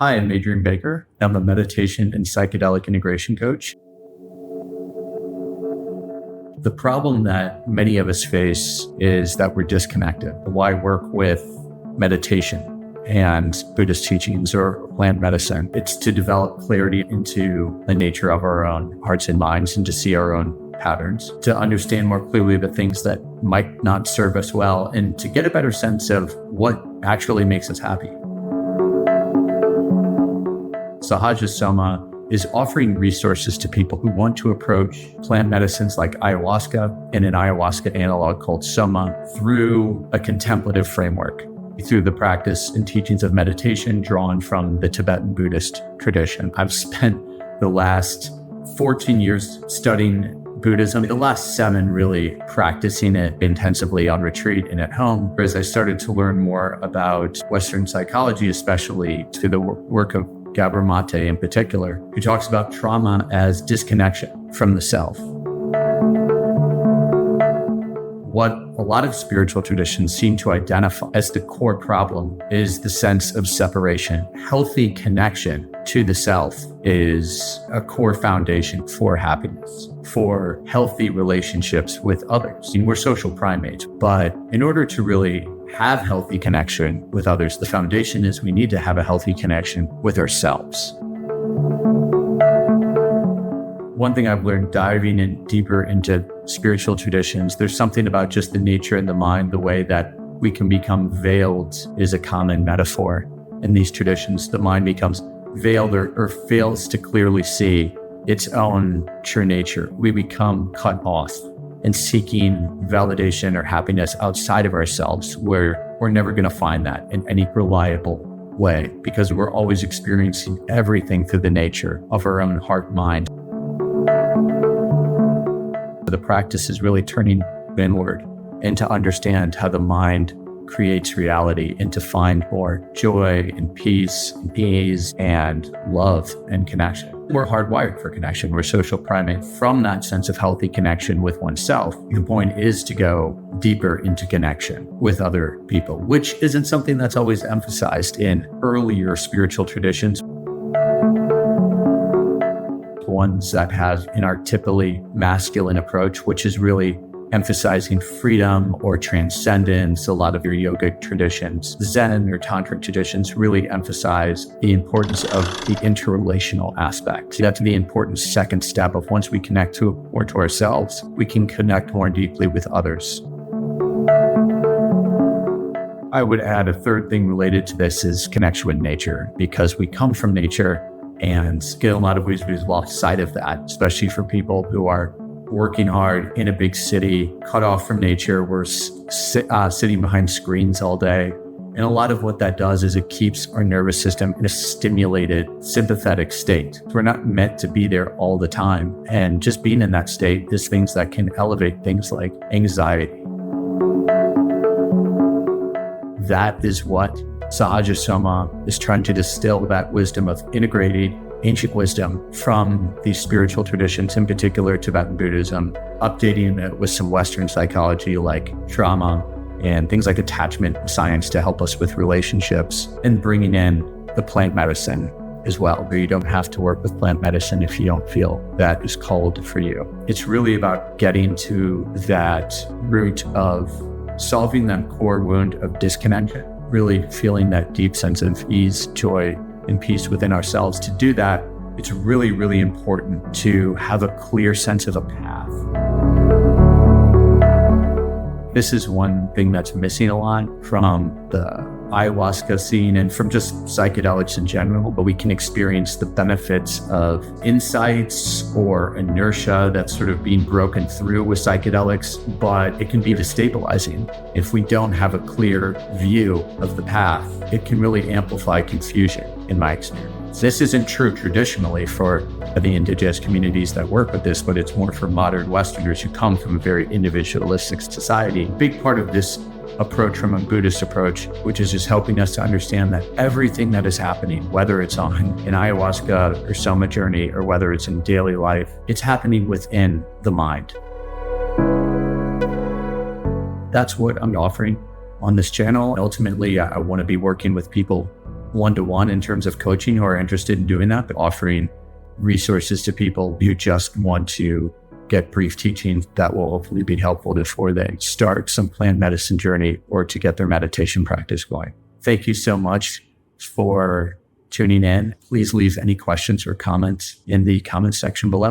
Hi, I'm Adrian Baker. I'm a meditation and psychedelic integration coach. The problem that many of us face is that we're disconnected. Why work with meditation and Buddhist teachings or plant medicine? It's to develop clarity into the nature of our own hearts and minds and to see our own patterns, to understand more clearly the things that might not serve us well, and to get a better sense of what actually makes us happy. Sahaja Soma is offering resources to people who want to approach plant medicines like ayahuasca and an ayahuasca analog called Soma through a contemplative framework, through the practice and teachings of meditation drawn from the Tibetan Buddhist tradition. I've spent the last 14 years studying Buddhism, the last 7 really practicing it intensively on retreat and at home. As I started to learn more about Western psychology, especially through the work of Gabor Mate in particular, who talks about trauma as disconnection from the self. What a lot of spiritual traditions seem to identify as the core problem is the sense of separation. Healthy connection to the self is a core foundation for happiness, for healthy relationships with others. We're social primates, but in order to really have healthy connection with others, the foundation is we need to have a healthy connection with ourselves. One thing I've learned diving in deeper into spiritual traditions, there's something about just the nature and the mind, the way that we can become veiled is a common metaphor. In these traditions, the mind becomes veiled or fails to clearly see its own true nature. We become cut off and seeking validation or happiness outside of ourselves, where we're never going to find that in any reliable way, because we're always experiencing everything through the nature of our own heart mind. The practice is really turning inward and to understand how the mind creates reality and to find more joy and peace and ease and love and connection. We're hardwired for connection. We're social primates. From that sense of healthy connection with oneself, the point is to go deeper into connection with other people, which isn't something that's always emphasized in earlier spiritual traditions. Ones that have an archetypally masculine approach, which is really emphasizing freedom or transcendence. A lot of your yogic traditions, Zen or tantric traditions, really emphasize the importance of the interrelational aspect. That's the important second step of once we connect more to ourselves, we can connect more deeply with others. I would add a third thing related to this is connection with nature, because we come from nature, and in a lot of ways we've lost sight of that, especially for people who are working hard in a big city, cut off from nature. We're sitting behind screens all day. And a lot of what that does is it keeps our nervous system in a stimulated, sympathetic state. We're not meant to be there all the time. And just being in that state is things that can elevate things like anxiety. That is what Sahaja Soma is trying to distill, that wisdom of integrating ancient wisdom from these spiritual traditions, in particular Tibetan Buddhism, updating it with some Western psychology like trauma and things like attachment science to help us with relationships, and bringing in the plant medicine as well, where you don't have to work with plant medicine if you don't feel that is called for you. It's really about getting to that root of solving that core wound of disconnection, really feeling that deep sense of ease, joy, and peace within ourselves. To do that, it's really, really important to have a clear sense of a path. This is one thing that's missing a lot from the ayahuasca scene and from just psychedelics in general, but we can experience the benefits of insights or inertia that's sort of being broken through with psychedelics, but it can be destabilizing. If we don't have a clear view of the path, it can really amplify confusion, in my experience. This isn't true traditionally for the indigenous communities that work with this, but it's more for modern Westerners who come from a very individualistic society. A big part of this approach from a Buddhist approach, which is just helping us to understand that everything that is happening, whether it's on an ayahuasca or Soma journey, or whether it's in daily life, it's happening within the mind. That's what I'm offering on this channel. Ultimately, I want to be working with people one-to-one in terms of coaching who are interested in doing that, but offering resources to people who just want to get brief teaching that will hopefully be helpful before they start some plant medicine journey or to get their meditation practice going. Thank you so much for tuning in. Please leave any questions or comments in the comment section below.